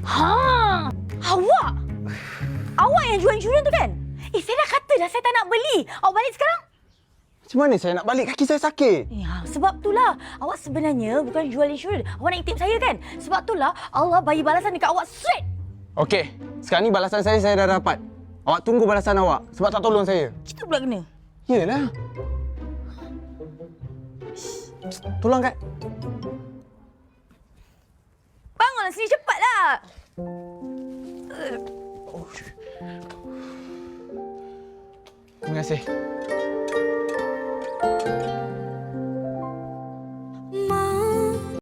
Ha! Awak? Awak yang jual insurans tu kan? Saya dah kata dah saya tak nak beli. Awak balik sekarang? Macam mana saya nak balik? Kaki saya sakit. Ya, sebab itulah. Awak sebenarnya bukan jual insurans. Awak nak tip saya kan? Sebab itulah Allah bagi balasan dekat awak straight. Okey, sekarang ni balasan saya dah dapat. Awak tunggu balasan awak sebab tak tolong saya. Kita pula kena. Yelah. Tolong Kak. Bangunlah sini cepatlah. Terima kasih.